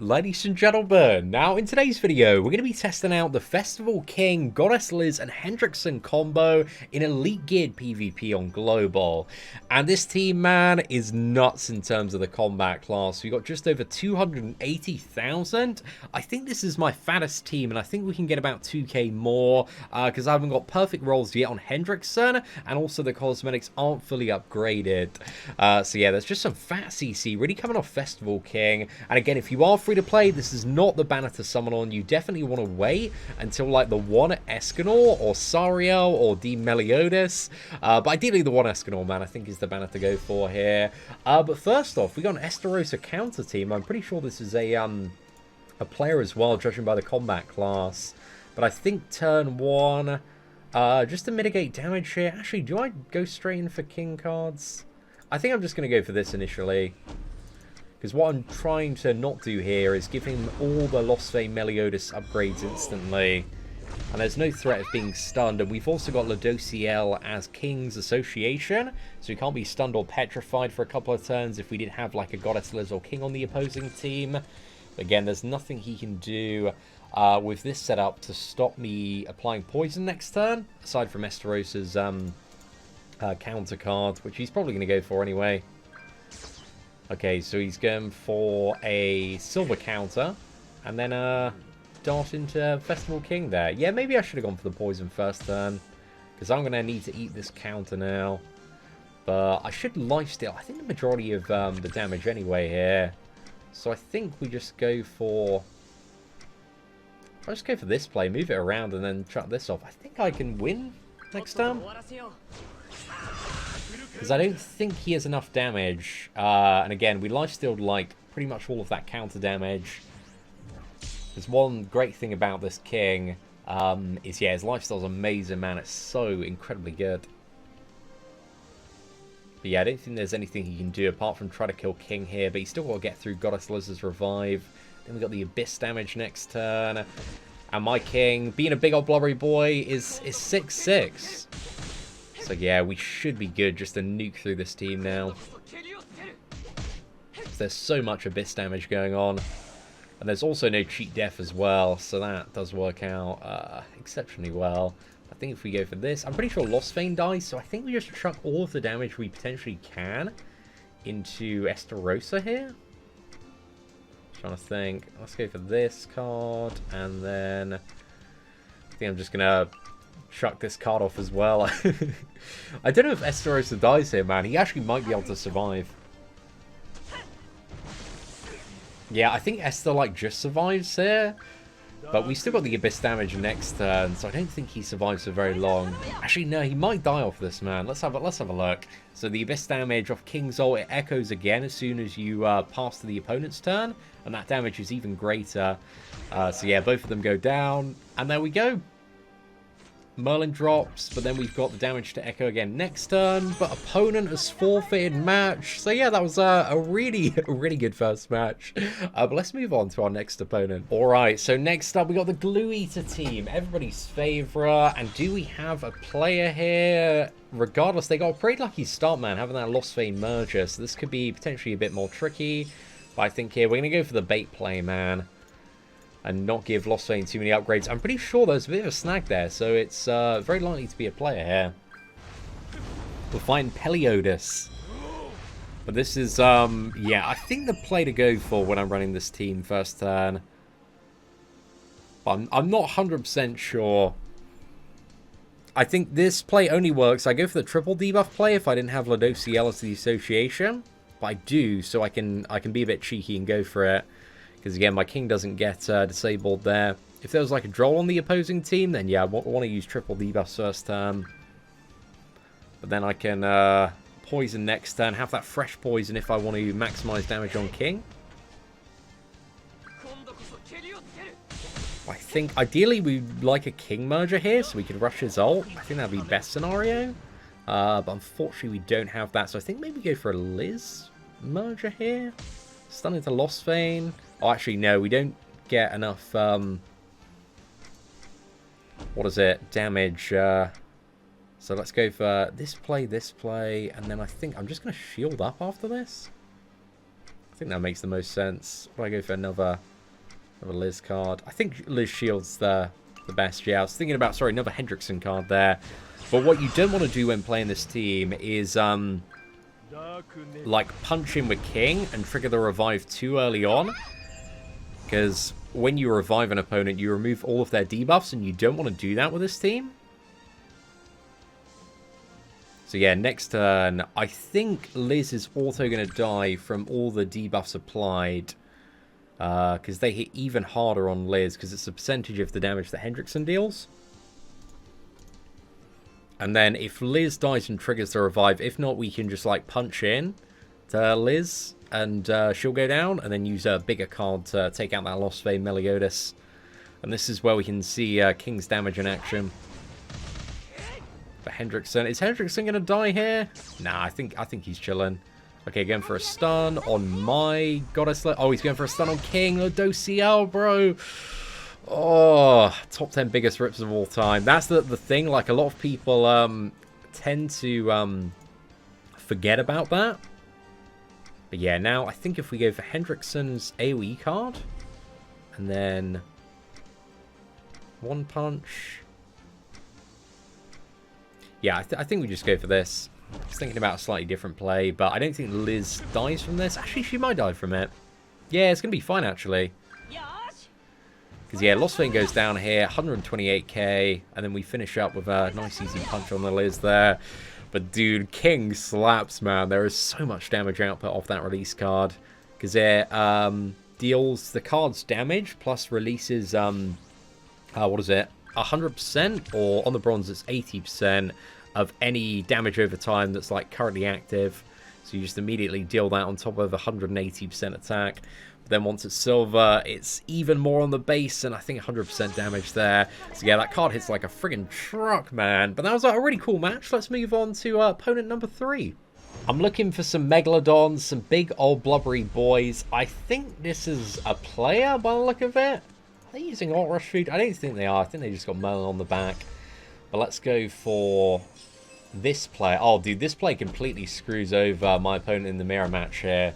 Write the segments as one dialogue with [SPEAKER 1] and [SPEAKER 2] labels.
[SPEAKER 1] Ladies and gentlemen, now in today's video, we're going to be testing out the Festival King, Goddess Liz and Hendrickson combo in Elite Geared PvP on Global. And this team, man, is nuts in terms of the combat class. We got just over 280,000. I think this is my fattest team, and I think we can get about 2k more, because I haven't got perfect rolls yet on Hendrickson, and also the cosmetics aren't fully upgraded. So yeah, there's just some fat CC really coming off Festival King. And again, if you are free to play, this is not the banner to summon on. You definitely want to wait until like the One Escanor or Sariel or Meliodas. But ideally the One Escanor, man, I think is the banner to go for here. But first off, we got an Esterosa counter team. I'm pretty sure this is a player as well, judging by the combat class. But I think turn one, just to mitigate damage here. Actually, do I go straight in for king cards? I think I'm just going to go for this initially. Because what I'm trying to not do here is give him all the Lost Vein Meliodas upgrades instantly. And there's no threat of being stunned. And we've also got Ladociel as King's Association. So he can't be stunned or petrified for a couple of turns if we did have like a Goddess Liz or King on the opposing team. Again, there's nothing he can do with this setup to stop me applying poison next turn. Aside from Esterosa's counter card, which he's probably going to go for anyway. Okay, so he's going for a silver counter, and then dart into Festival King there. Yeah, maybe I should have gone for the poison first turn, because I'm going to need to eat this counter now. But I should lifesteal, I think, the majority of the damage anyway here. So I think we just go for... I'll just go for this play, move it around, and then shut this off. I think I can win next turn. Because I don't think he has enough damage. And again, we lifestealed like pretty much all of that counter damage. There's one great thing about this king is, yeah, his lifesteal's amazing, man. It's so incredibly good. But yeah, I don't think there's anything he can do apart from try to kill King here. But he's still got to get through Goddess Liz's revive. Then we got the Abyss damage next turn. And my King, being a big old blubbery boy, is 6-6. So yeah, we should be good just to nuke through this team now. There's so much Abyss damage going on. And there's also no cheat death as well, so that does work out exceptionally well. I think if we go for this, I'm pretty sure Lost Vein dies, so I think we just chuck all of the damage we potentially can into Esterosa here. Trying to think. Let's go for this card, and then I think I'm just gonna chuck this card off as well. I don't know if Esterosa dies here, man. He actually might be able to survive. Yeah, I think Esther, like, just survives here. But we still got the Abyss damage next turn, so I don't think he survives for very long. Actually, no, he might die off this, man. Let's have a look. So the Abyss damage off King's ult, it echoes again as soon as you pass to the opponent's turn. And that damage is even greater. So yeah, both of them go down. And there we go. Merlin drops, but then we've got the damage to echo again next turn, but opponent has forfeited match. So yeah, that was a really good first match. But let's move on to our next opponent. Alright, so next up we got the Glue Eater team, everybody's favourite. And do we have a player here? Regardless, they got a pretty lucky start, man, having that Lost Vein merger, so this could be potentially a bit more tricky. But I think here we're going to go for the bait play, man, and not give Lost Vein too many upgrades. I'm pretty sure there's a bit of a snag there, so it's very likely to be a player here. We'll find Peliodas. But this is, yeah, I think the play to go for when I'm running this team first turn. But I'm not 100% sure. I think this play only works. I go for the triple debuff play if I didn't have Ladociel as the association. But I do, so I can be a bit cheeky and go for it. Because again, my King doesn't get disabled there. If there was like a droll on the opposing team, then yeah, I want to use triple debuffs first turn. But then I can poison next turn, have that fresh poison if I want to maximize damage on King. I think ideally we'd like a King merger here so we could rush his ult. I think that'd be best scenario. But unfortunately we don't have that, so I think maybe go for a Liz merger here. Stun into Lost Vein. Oh, actually, no, we don't get enough, what is it, damage. So let's go for this play, and then I think I'm just going to shield up after this. I think that makes the most sense. Why go for another Liz card? I think Liz Shield's the best. Yeah, I was thinking about, sorry, another Hendrickson card there. But what you don't want to do when playing this team is, like, punch in with King and trigger the revive too early on. Because when you revive an opponent, you remove all of their debuffs, and you don't want to do that with this team. So yeah, next turn, I think Liz is also going to die from all the debuffs applied. Because they hit even harder on Liz, because it's a percentage of the damage that Hendrickson deals. And then if Liz dies and triggers the revive, if not, we can just like punch in to Liz and she'll go down, and then use a bigger card to take out that Lost Vein Meliodas. And this is where we can see King's damage in action. But Hendrickson, is Hendrickson going to die here? Nah, I think he's chilling. Okay, going for a stun on my Goddess. Oh, he's going for a stun on King. Oh, DoCL, bro. Oh, top 10 biggest rips of all time. That's the thing. Like, a lot of people tend to forget about that. But yeah, now I think if we go for Hendrickson's AoE card, and then one punch. Yeah, I think we just go for this. I was thinking about a slightly different play, but I don't think Liz dies from this. Actually, she might die from it. Yeah, it's going to be fine, actually. Because, yeah, Lost Vein goes down here, 128k, and then we finish up with a nice easy punch on the Liz there. But, dude, King slaps, man. There is so much damage output off that release card. Because it deals the card's damage, plus releases, what is it? 100%, or on the bronze it's 80% of any damage over time that's like currently active. So you just immediately deal that on top of 180% attack. But then once it's silver, it's even more on the base, and I think 100% damage there. So yeah, that card hits like a friggin' truck, man. But that was like a really cool match. Let's move on to opponent number 3. I'm looking for some Megalodons, some big old blubbery boys. I think this is a player by the look of it. Are they using Alt Rush Food? I don't think they are. I think they just got Melon on the back. But let's go for this play. Oh, dude, this play completely screws over my opponent in the mirror match here.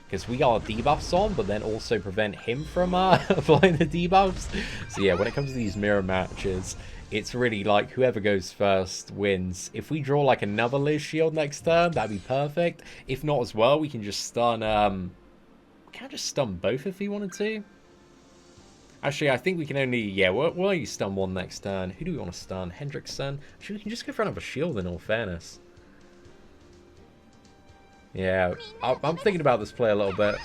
[SPEAKER 1] Because we got debuffs on, but then also prevent him from applying the debuffs. So yeah, when it comes to these mirror matches, it's really like whoever goes first wins. If we draw like another Liz Shield next turn, that'd be perfect. If not as well, we can just stun... we can't just stun both if we wanted to. Actually, I think we can only... Yeah, we'll only stun one next turn. Who do we want to stun? Hendrickson? Actually, we can just go for another shield in all fairness. Yeah, I'm thinking about this play a little bit.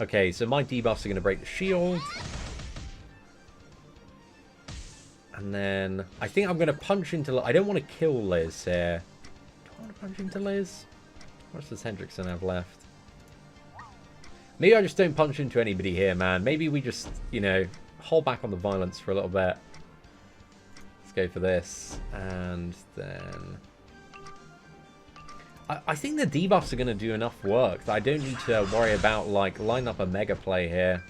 [SPEAKER 1] Okay, so my debuffs are going to break the shield. And then I think I'm going to punch into... I don't want to kill Liz here. Do I want to punch into Liz? What does Hendrickson have left? Maybe I just don't punch into anybody here, man. Maybe we just, you know, hold back on the violence for a little bit. Let's go for this. And then... I think the debuffs are going to do enough work that I don't need to worry about, like, line up a mega play here.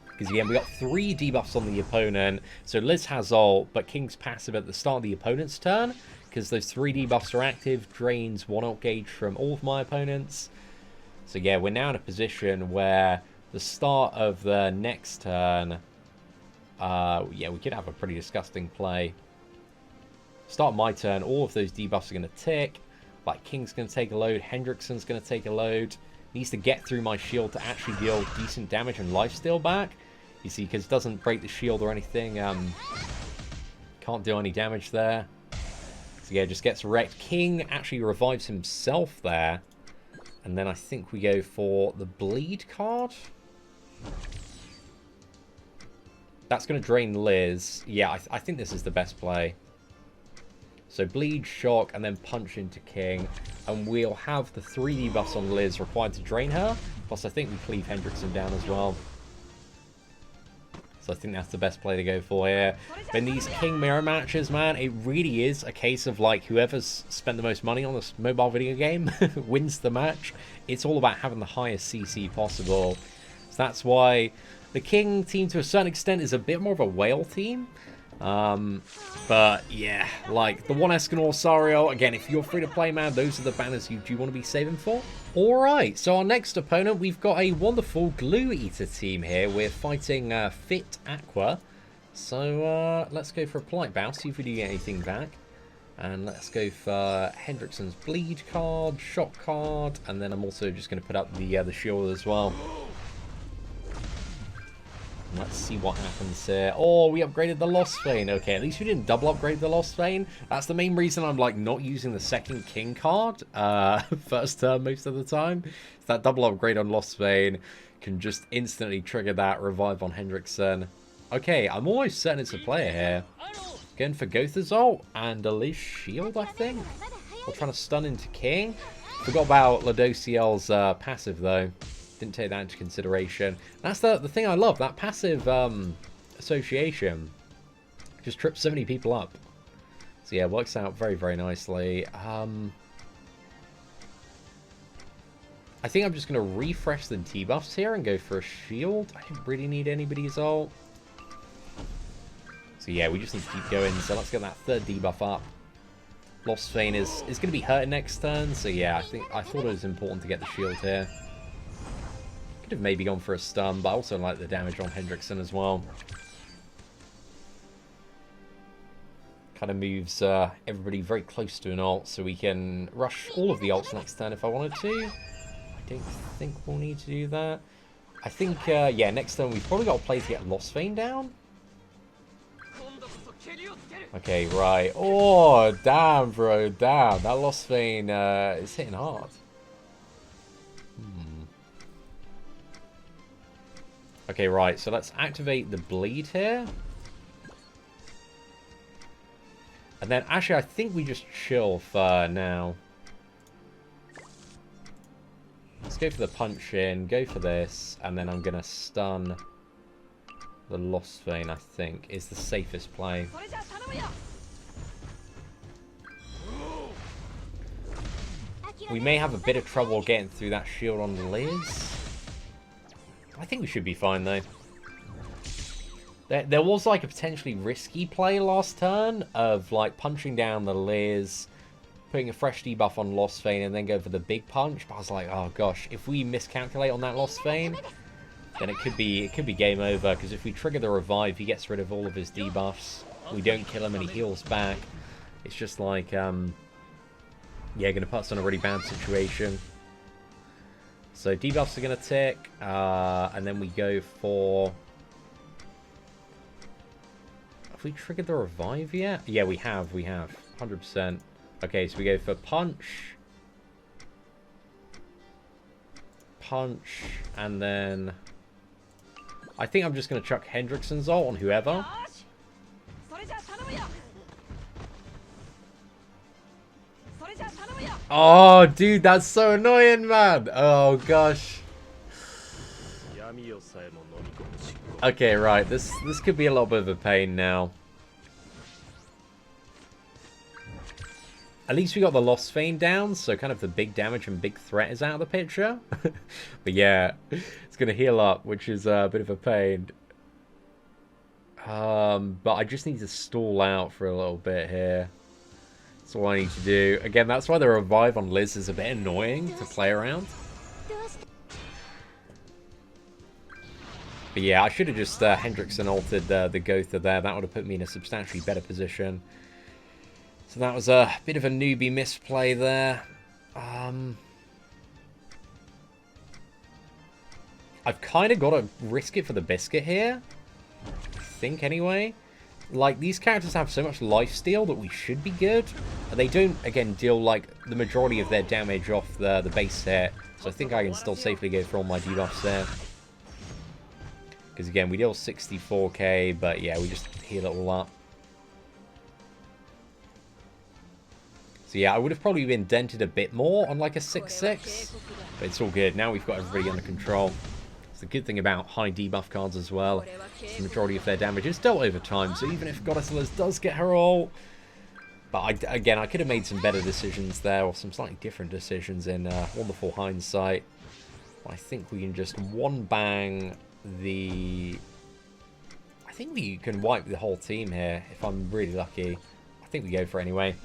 [SPEAKER 1] Because, again, we got 3 debuffs on the opponent. So Liz has ult, but King's passive at the start of the opponent's turn. Because those 3 debuffs are active, drains 1 ult gauge from all of my opponents. So, yeah, we're now in a position where the start of the next turn... yeah, we could have a pretty disgusting play. Start of my turn, all of those debuffs are going to tick. Like, King's going to take a load, Hendrickson's going to take a load. Needs to get through my shield to actually deal decent damage and lifesteal back. You see, because it doesn't break the shield or anything. Can't do any damage there. So yeah, just gets wrecked. King actually revives himself there. And then I think we go for the bleed card. That's going to drain Liz. Yeah, I think this is the best play. So bleed, shock, and then punch into King. And we'll have the 3 debuffs on Liz required to drain her. Plus I think we cleave Hendrickson down as well. So I think that's the best play to go for here. But in these King mirror matches, man, it really is a case of like whoever's spent the most money on this mobile video game wins the match. It's all about having the highest CC possible. So that's why the King team to a certain extent is a bit more of a whale team. But yeah, like the One Escanor, Sariel, again, if you're free to play, man, those are the banners you do want to be saving for. Alright, so our next opponent, we've got a wonderful Glue Eater team here. We're fighting Fit Aqua. So let's go for a polite bow, see if we do get anything back. And let's go for Hendrickson's bleed card, shock card, and then I'm also just going to put up the shield as well. Let's see what happens here. Oh, we upgraded the Lost Vein. Okay, at least we didn't double upgrade the Lost Vein. That's the main reason I'm like not using the second King card first turn most of the time. So that double upgrade on Lost Vein can just instantly trigger that revive on Hendrickson. Okay, I'm almost certain it's a player here. Going for Gotha's ult and a Liz shield, I think. We're trying to stun into King. Forgot about Ladociel's passive though. Didn't take that into consideration. That's the thing I love. That passive association just trips so many people up. So yeah, works out very, very nicely. I think I'm just going to refresh the debuffs here and go for a shield. I don't really need anybody's ult. So yeah, we just need to keep going. So let's get that third debuff up. Lost Vein is going to be hurting next turn. So yeah, I thought it was important to get the shield here. Could have maybe gone for a stun, but I also like the damage on Hendrickson as well. Kind of moves everybody very close to an ult, so we can rush all of the ults next turn if I wanted to. I don't think we'll need to do that. I think, yeah, next turn we've probably got to play to get Lost Vein down. Okay, right. Oh, damn, bro, damn. That Lost Vein is hitting hard. Okay, right, so let's activate the bleed here. And then, actually, I think we just chill for now. Let's go for the punch in, go for this, and then I'm going to stun the Lost Vein, I think, is the safest play. We may have a bit of trouble getting through that shield on the Liz. I think we should be fine, though. There was, like, a potentially risky play last turn of, like, punching down the Liz, putting a fresh debuff on Lost Vein, and then go for the big punch. But I was like, oh, gosh, if we miscalculate on that Lost Vein, then it could be game over. Because if we trigger the revive, he gets rid of all of his debuffs. We don't kill him, and he heals back. It's just like, yeah, going to put us in a really bad situation. So debuffs are going to tick, and then we go for... Have we triggered the revive yet? Yeah, we have, 100%. Okay, so we go for punch, and then... I think I'm just going to chuck Hendrickson's ult on whoever. Oh, dude, that's so annoying, man. Oh, gosh. Okay, right. This could be a little bit of a pain now. At least we got the Lost Vein down, so kind of the big damage and big threat is out of the picture. But yeah, it's going to heal up, which is a bit of a pain. But I just need to stall out for a little bit here. That's all I need to do. Again, that's why the revive on Liz is a bit annoying to play around. But yeah, I should have just Hendrickson altered the Gotha there. That would have put me in a substantially better position. So that was a bit of a newbie misplay there. I've kind of got to risk it for the biscuit here. I think, anyway. Like, these characters have so much lifesteal that we should be good. They don't, again, deal, like, the majority of their damage off the base hit. So I think I can still safely go for all my debuffs there. Because, again, we deal 64k, but, yeah, we just heal it all up. So, yeah, I would have probably been dented a bit more on, like, a 6-6. But it's all good. Now we've got everybody under control. It's the good thing about high debuff cards as well. The majority of their damage is dealt over time, so even if Goddess does get her ult... But again, I could have made some better decisions there, or some slightly different decisions in wonderful hindsight. I think we can just one-bang the... I think we can wipe the whole team here if I'm really lucky. I think we go for it anyway.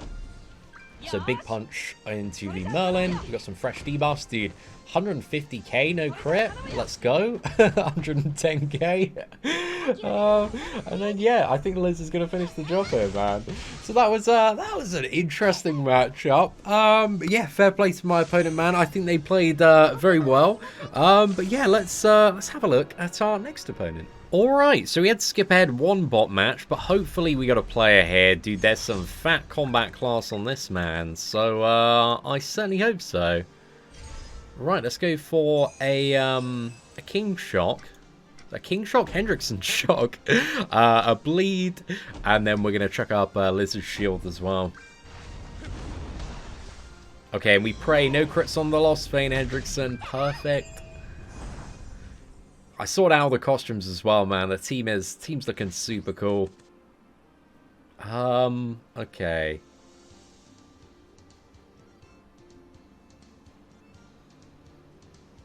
[SPEAKER 1] So big punch into the Merlin. We've got some fresh debuffs, dude. 150k, no crit. Let's go. 110k. And then yeah, I think Liz is gonna finish the job here, man. So that was an interesting matchup. Yeah, fair play to my opponent, man. I think they played very well. But yeah, let's have a look at our next opponent. Alright, so we had to skip ahead one bot match, but hopefully we got a player here. Dude, there's some fat combat class on this man, so I certainly hope so. Right, let's go for a King Shock. A King Shock? Hendrickson Shock. A Bleed, and then we're going to chuck up Lizard Shield as well. Okay, and we pray no crits on the Lost Vein, Hendrickson. Perfect. I sorted out all the costumes as well, man. The team's looking super cool. Okay.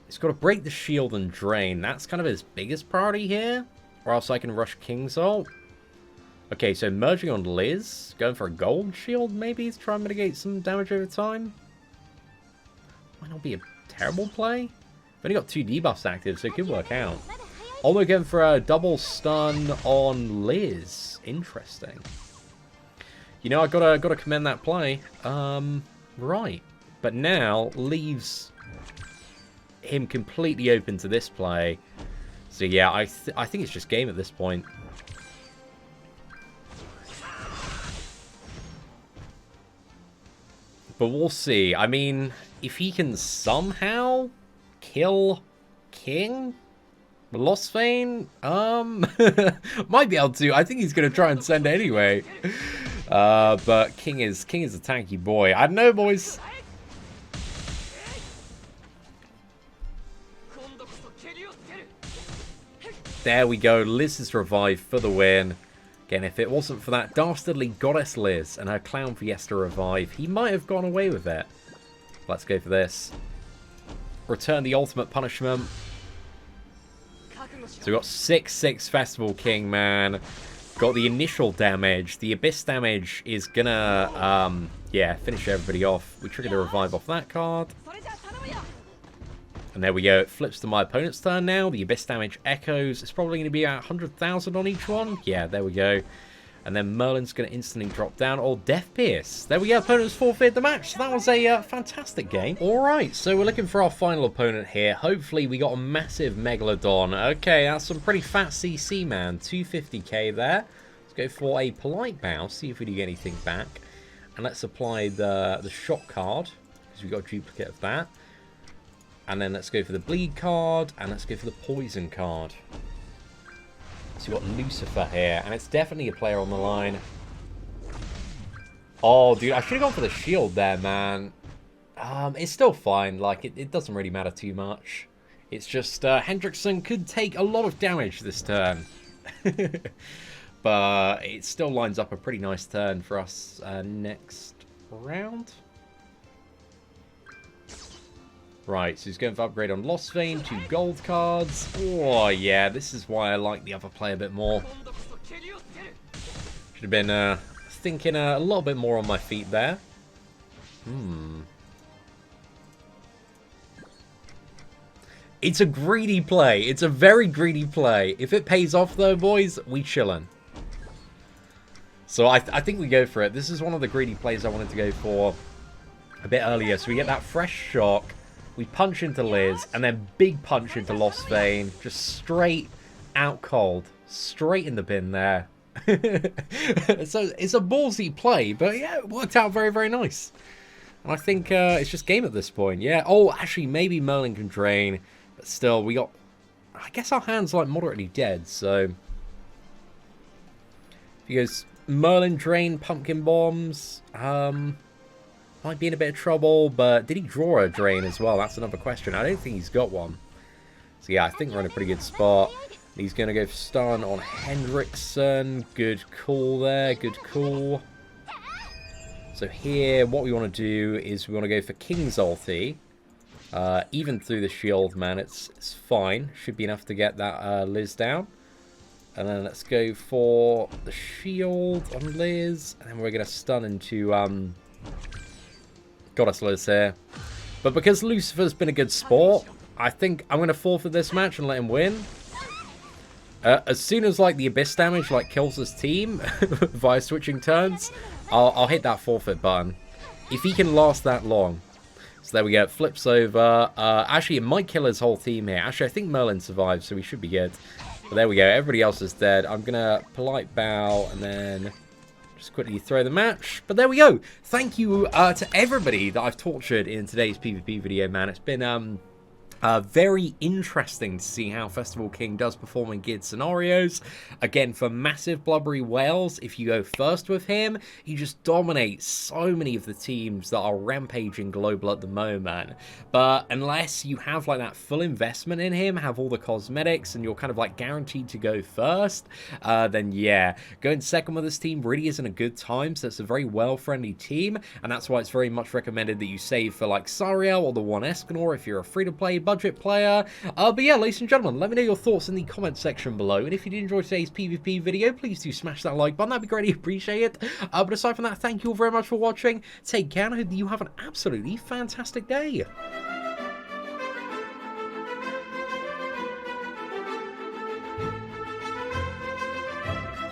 [SPEAKER 1] He's got to break the shield and drain. That's kind of his biggest priority here. Or else I can rush King's ult. Okay, so merging on Liz. Going for a gold shield, maybe, to try and mitigate some damage over time. Might not be a terrible play. I've only got 2 debuffs active, so it could work out. Oh, we're going for a double stun on Liz. Interesting. You know, I gotta commend that play. Right. But now leaves him completely open to this play. So yeah, I think it's just game at this point. But we'll see. I mean, if he can somehow kill King, Lost Vein, might be able to. I think he's gonna try and send it anyway. But King is a tanky boy. I don't know, boys. There we go. Liz is revived for the win. Again, if it wasn't for that dastardly goddess Liz and her clown Fiesta revive, he might have gone away with it. Let's go for this. Return the ultimate punishment. So we got 6/6 Festival King, man. Got the initial damage. The Abyss damage is gonna, yeah, finish everybody off. We trigger the revive off that card. And there we go. It flips to my opponent's turn now. The Abyss damage echoes. It's probably going to be about 100,000 on each one. Yeah, there we go. And then Merlin's going to instantly drop down. Or Death Pierce. There we go. Opponents forfeit the match. So that was a fantastic game. Alright, so we're looking for our final opponent here. Hopefully we got a massive Megalodon. Okay, that's some pretty fat CC, man. 250k there. Let's go for a Polite Bow. See if we do get anything back. And let's apply the Shock card, because we've got a duplicate of that. And then let's go for the Bleed card, and let's go for the Poison card. So we've got Lucifer here, and it's definitely a player on the line. Oh, dude, I should have gone for the shield there, man. It's still fine. Like, it doesn't really matter too much. It's just Hendrickson could take a lot of damage this turn. But it still lines up a pretty nice turn for us next round. Right, so he's going for upgrade on Lost Vein, 2 gold cards. Oh, yeah, this is why I like the other play a bit more. Should have been thinking a little bit more on my feet there. It's a greedy play. It's a very greedy play. If it pays off, though, boys, we chillin'. So I think we go for it. This is one of the greedy plays I wanted to go for a bit earlier. So we get that fresh shock. We punch into Liz, and then big punch into Lost Vein. Just straight out cold. Straight in the bin there. So it's a ballsy play, but yeah, it worked out very, very nice. And I think it's just game at this point, yeah. Oh, actually, maybe Merlin can drain, but still, we got... I guess our hand's like moderately dead, so... He goes, Merlin drain, pumpkin bombs, might be in a bit of trouble, but did he draw a drain as well? That's another question. I don't think he's got one. So yeah, I think we're in a pretty good spot. He's going to go for stun on Hendrickson. Good call there. Good call. So here, what we want to do is we want to go for King's ulti. Even through the shield, man, it's fine. Should be enough to get that Liz down. And then let's go for the shield on Liz. And then we're going to stun into Goddess Liz here. But because Lucifer's been a good sport, I think I'm going to forfeit this match and let him win. As soon as like the Abyss damage like kills his team via switching turns, I'll hit that forfeit button. If he can last that long. So there we go. Flips over. Actually, it might kill his whole team here. Actually, I think Merlin survived, so we should be good. But there we go. Everybody else is dead. I'm going to polite bow and then just quickly throw the match. But there we go. Thank you to everybody that I've tortured in today's PvP video, man. It's been very interesting to see how Festival King does perform in geared scenarios. Again, for massive blubbery whales, if you go first with him, he just dominates so many of the teams that are rampaging global at the moment. But unless you have like that full investment in him, have all the cosmetics, and you're kind of like guaranteed to go first, then yeah, going second with this team really isn't a good time. So it's a very well-friendly team, and that's why it's very much recommended that you save for like Sariel or the One Escanor if you're a free-to-play budget player. But yeah, ladies and gentlemen, let me know your thoughts in the comment section below, and if you did enjoy today's PvP video, please do smash that like button. That'd be greatly appreciated. But aside from that, thank you all very much for watching. Take care, and I hope that you have an absolutely fantastic day.